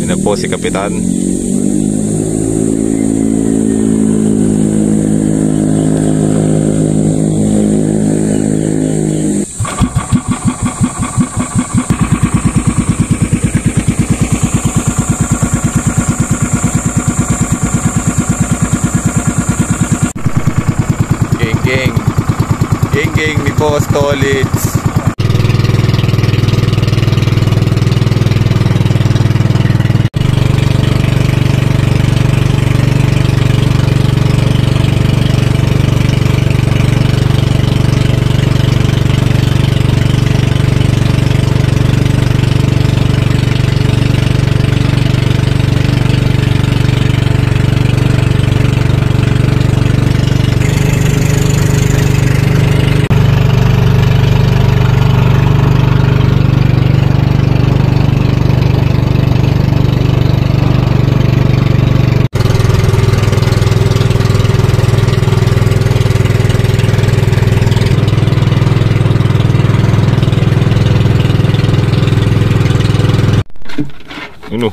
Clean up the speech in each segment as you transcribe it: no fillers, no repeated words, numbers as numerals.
Yun na po si Kapitan. Geng ni Boss Tolits.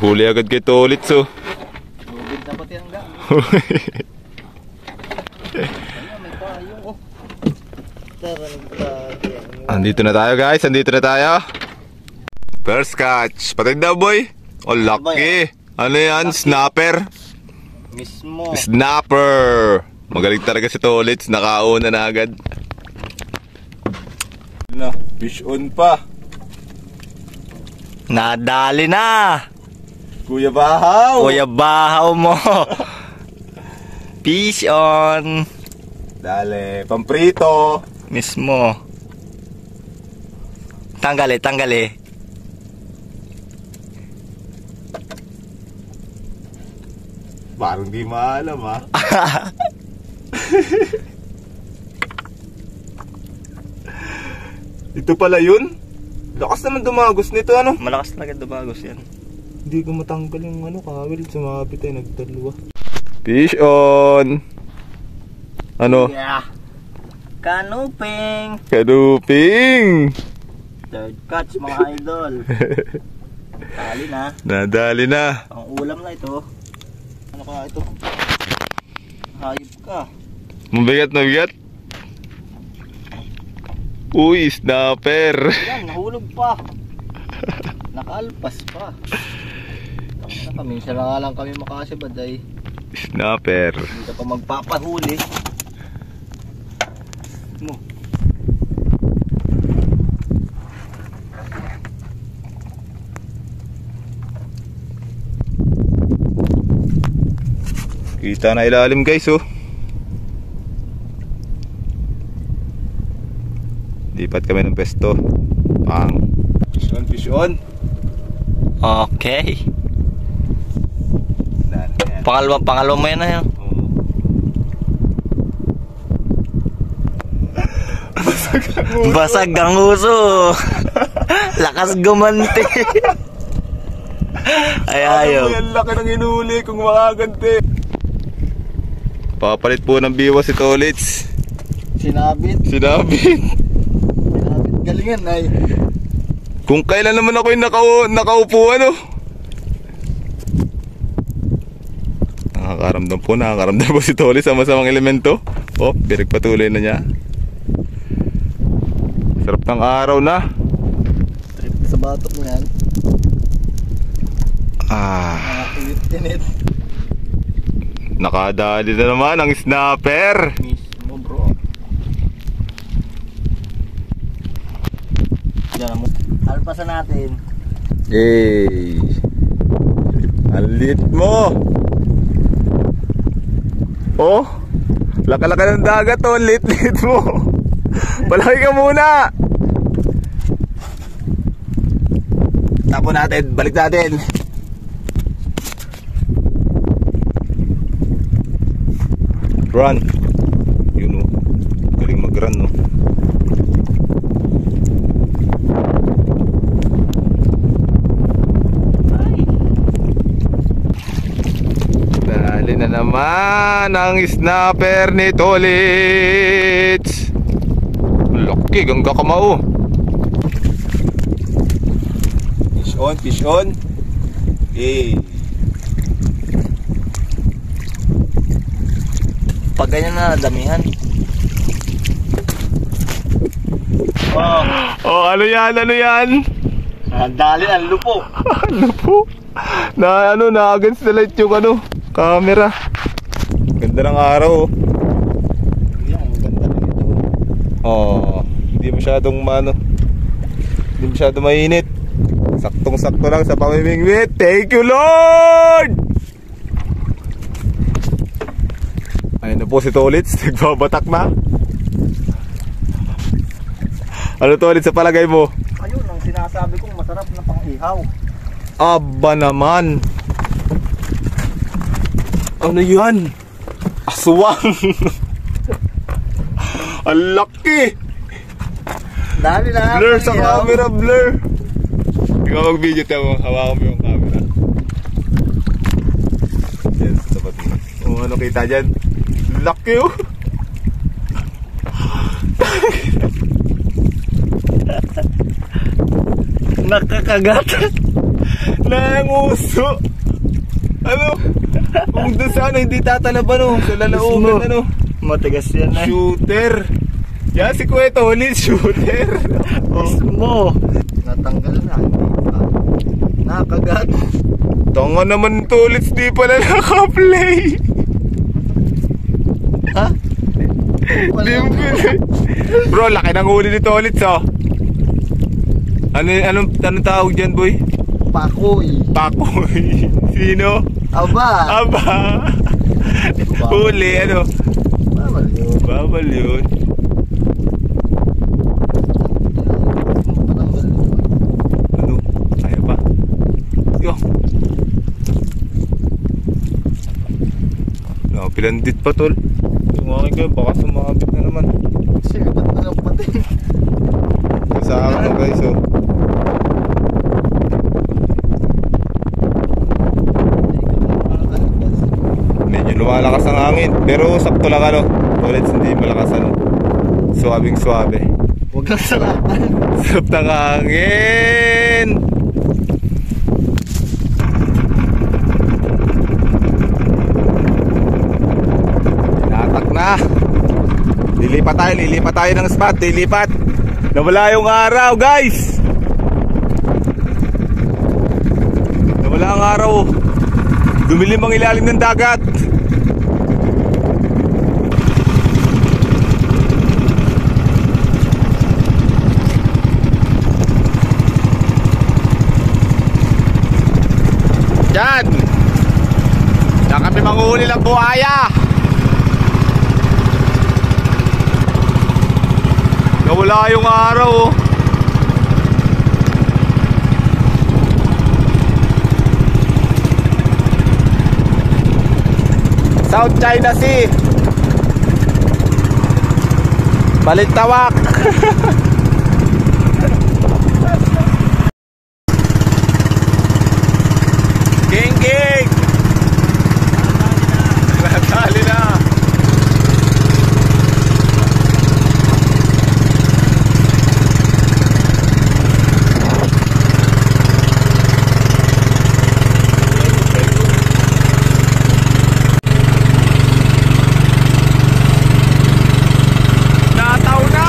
Huli agad kay Tolits oh. Huli na pati ang gang. Andito na tayo guys, andito na tayo. First catch, patay na boy. Oh lucky. Ano yan? Snapper? Mismo. Snapper. Magaling talaga si Tolits, nakauna na agad. Fish on pa. Nadali na. Kuya Bahaw! Kuya Bahaw mo! Fish on! Dale, pamprito! Mismo! Tanggali, tanggali! Parang di maalam ha? Ito pala yun? Lakas naman dumagos nito ano? Malakas talaga dumagos yan. Hindi ko matanggal yung ano, kawil. Sumabit ay nagdalwa. Fish on! Ano? Yeah! Kanuping! Kanuping! Third catch mga idol. Dali na. Nadali na. Ang ulam na ito. Ano ka ito? Hayop ka. Mabigat na bigat? Uy, snapper! Yan, nahulog pa. Nakalpas pa. Minsan na lang kami makasibad ay snapper. hindi ka pa magpapahuli mo. Kita na ilalim guys oh. Lipat kami ng pesto. Pang. Fish on, fish on. Okay. Pangalawa mo yan na yan. Basag ang uso. Lakas gumanti. Ay ayaw. Ano yan, laki ng inuli kung makaganti. Papalit po ng biwa si Tolits. Sinabit. Sinabit. Galingan ay. Kung kailan naman ako yung nakaupo ano. Nakakaramdam po si Tolits sa masamang elemento. Oh, pinagpatuloy na niya. Sarap ng araw na. Trip sa batok mo yan. Init-init. Nakadali na naman ang snapper. Mismo bro. Diyan mo. Alpasan natin. Yay! Ang lit mo! Oh! Laka-laka ng dagat oh! Lit-lit mo! Palaki ka muna! Tapon natin, balik natin. Run! Yun oh. Galing mag-run no. Dali na naman ang snapper ni Tolits. Laki, gangga kamao. Fish on, fish on. Eh. Pag ganyan na, damihan. Oh, Oh, ano yan? Ano yan? dali ang lupo. Ano po? Na against the light yung camera. Ganda ng araw. Oh. Yan, maganda rin ito. Oh, hindi masyadong hindi masyadong mainit. Saktong-sakto lang sa pamimingwit. Thank you, Lord! Ayun na po si Tolits, nagbabatak na. Ano, Tolits, sa palagay mo? Ayun, ang sinasabi kong masarap na pang-ihaw. Aba naman. Ano yan? Aswang. Ang laki. Dali na. Blur sa pang-ihaw. camera, blur. Ikaw mag-video tayo, hawakan mo yung camera. Yan, tapat mo. O, ano kita dyan? Laki, oh. Nakakagat. Nanguso. Ano? Kung doon sa hindi tatalaban, oh. Sa lalaugan, Matigas yan eh. Shooter. Yan si Kuya Tolits, shooter. Mismo. Natanggal na. Nakagat. Tanga naman, Tolits, di pala naka-play. Ha? Di mo pinay. Bro, laki ng huli ni Tolits, oh. Anong tawag dyan, boy? Pakoy. Pakoy. Sino? Aba. Aba. Huli, ano? Bawal yun. Bawal yun. Ano? Kaya pa? Yo. Pilandit pa, tol. Tumaki kayo, baka sumabit na naman. Shit, ba't na lang pati? Sa akin, guys, oh. Medyo lumalakas ang hangin, pero sakto lang, Tolits, hindi malakas, suwabing suwabe. Huwag kang salapan. Sarap ng hangin. Tinatak na. Lilipat tayo ng spot. Lilipat. Nawala yung araw, guys. Nawala ang araw. Dumilim ang ilalim ng dagat. Yan. Yan kami manguhuli ng buhaya. Nawala yung araw, oh. South China Sea. Balintawak. King. Natali na. Nataw na.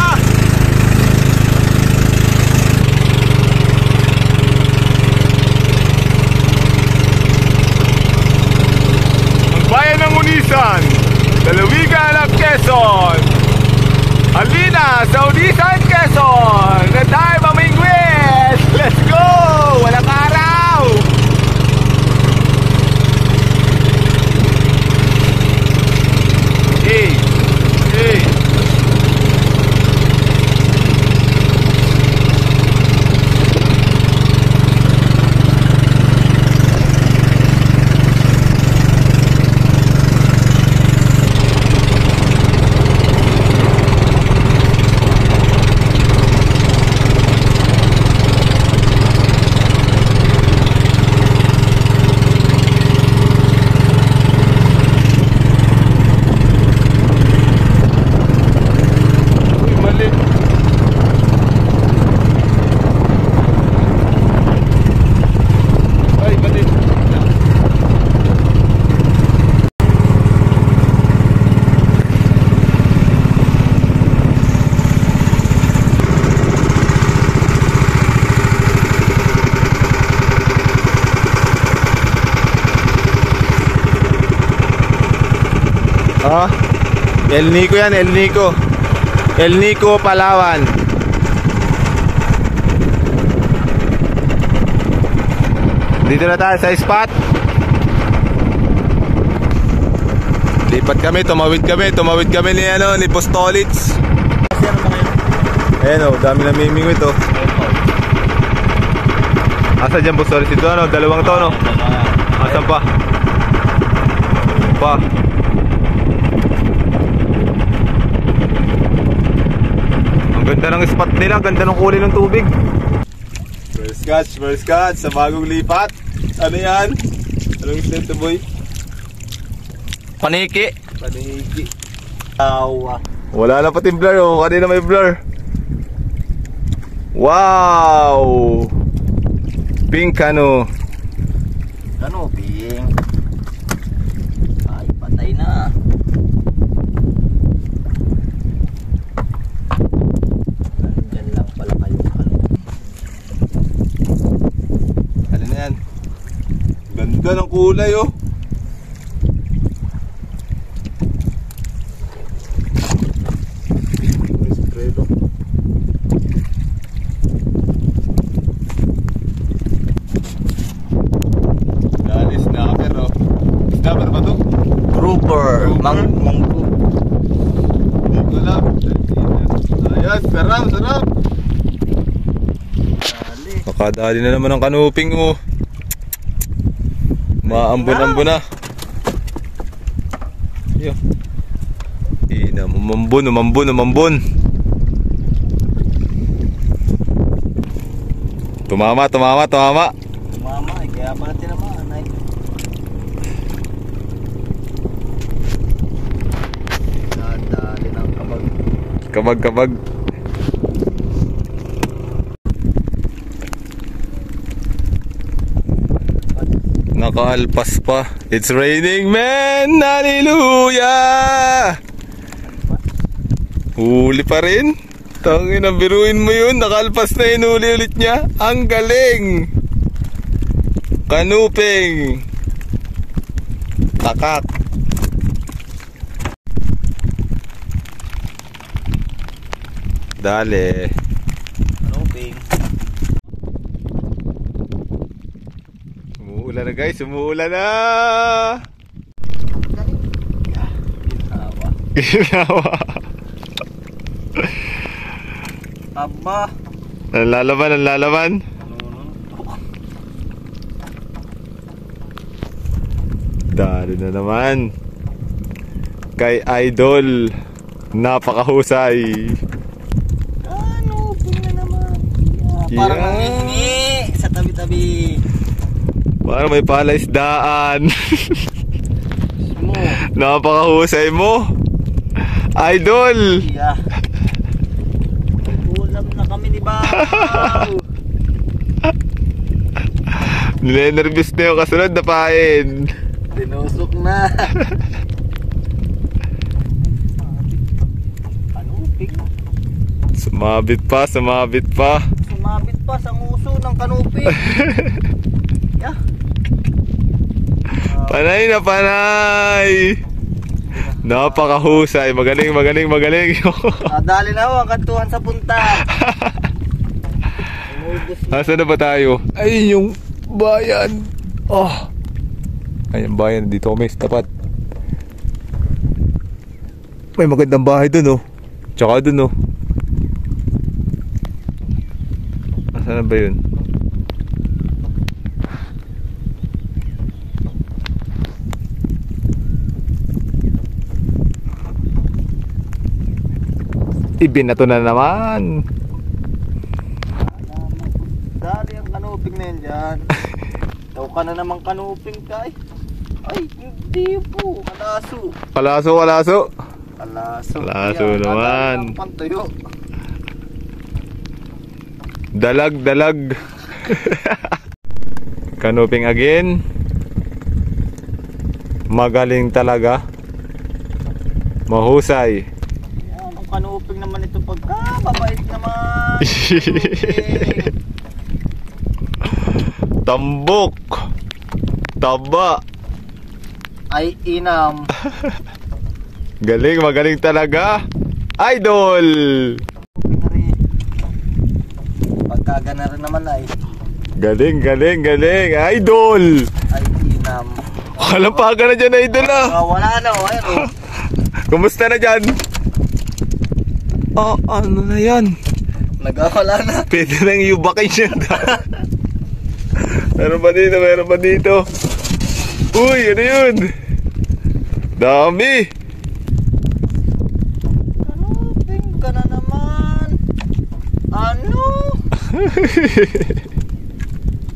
Oh. El Nico yan, El Nico. El Nico, Palawan. Dito na tayo sa spot. Lipat kami, tumawid kami ni ni Postolits. Kasi ano mga yun? Ayan o, dami na mimingwit o. Asa dyan Postolits ito dalawang to no? Asan pa? Ang ganda ng spot nila, ganda ng kulay ng tubig. First catch sa bagong lipat. Ano yan? Anong isda ito boy? Paniki. Tawa. Wala na pati blur oh, kanina may blur. Wow! Pink ano? Ano, Ping? Ay, patay na. Nandyan lang pala kayo. Ano na yan? Ganda ng kulay oh. Grouper. Manggo. Ayan, sarap. Nakadali na naman ang kanuping mo. Maambon-ambon na. Yo. Umambon. Tumama. Mama, kaya pala tinamaan ay. Nadali ng Kabag. Nakaalpas pa. It's raining, man! Hallelujah! Huli pa rin. Tangina, biruin mo yun. Nakaalpas na yun, huli ulit niya. Ang galing! Kanuping! Takak! Dale! Kanuping. Umuulan na guys, umuulan na! Ginawa! Aba. Ang lalaban. Dali na naman. Kay Idol. Napakahusay. Kanuping na naman. Yeah. Parang nangingi sa tabi-tabi. Parang may palaisdaan. Mo. Napakahusay mo. Idol. Yeah. Ulam na kami ni Bao. Nilenervous na yung kasunod na pain. Tinusok na. Kanuping. Sumabit pa. Sumabit pa sa nguso ng kanuping. Yeah. Panay na panay. Napakahusay. Magaling. Nadali na ako ang kantuhan sa punta. Nasaan na ba tayo? Ayun yung bayan. Oh. Ayun yung bayan. Dito kami sa tapat. May magandang bahay dun oh. Tsaka dun oh. Nasaan na ba yun? Ibinato na naman. Dali ang kanuping na yan dyan. Daw ka na naman kanuping kay. Ay, hindi po. Kalaso. Kalaso Kaya, naman. Pantuyo. Dalag. Kanuping again. Magaling talaga. Mahusay. Kanuping naman ito pagka mabait naman. Tambok. Taba. Ay inam. Galing, magaling talaga. Idol! Pagkagana rin naman ay. Galing, galing, galing. Idol! Ay, inam. Kalampagan na dyan, Idol ah. Wala na, ayun oh. Kumusta na dyan? Oh, ano na yan? Nagawala na. Pwede nang yubakin siya. Meron pa dito, meron pa dito. Uy, ano yun? Dami. Kanuping ka na naman. Ano?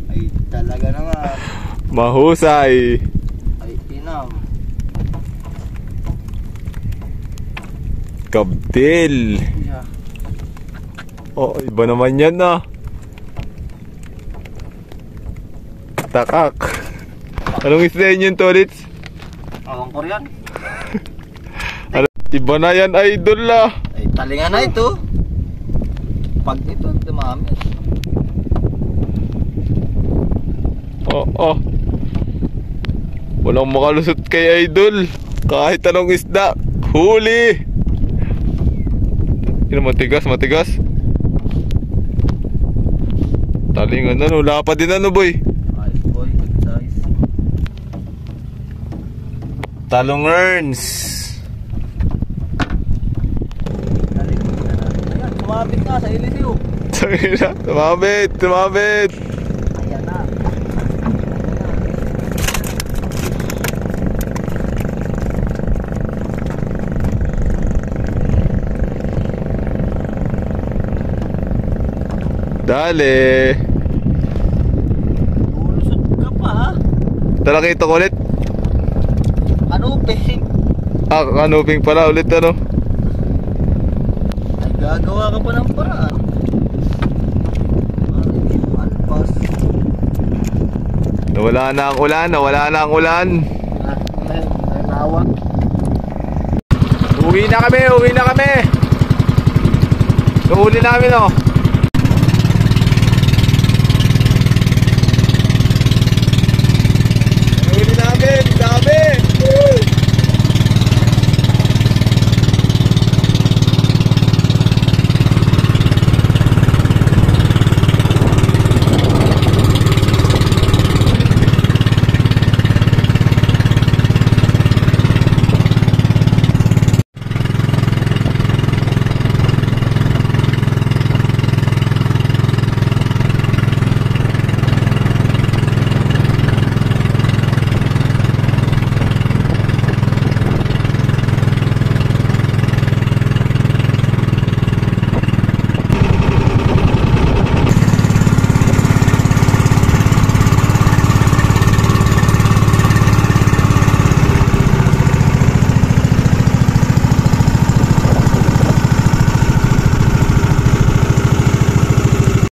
Ay, talaga naman. Mahusay. Ay, inam. Kabtil. Yeah. Oh, iba naman yan ah. Takak. Anong isda yun Tolits? Awang ko yan. Ano, iba na yan, Idol ah. Ay, talinga na ito. Pag ito, dumami. Oh. Walang makalusot kay Idol. Kahit anong isda. Huli. Yun, matigas, matigas. Talingan na, no. Lapad din ano, boy. Ayos, boy. Good size. Talongerns. Ayan, sumabit nga sa ilisyo. Tumabit, tumabit. Ayan na. Dale. Lulusot ka pa ha. Talakita ko ulit. Kanuping. Kanuping pala ulit ano. Ay, gagawa ka pa ng paraan. Alpas. Nawala na ang ulan, nawala na ang ulan. Ay, nawag. Uwi na kami, uwi na kami. Nahuli namin oh.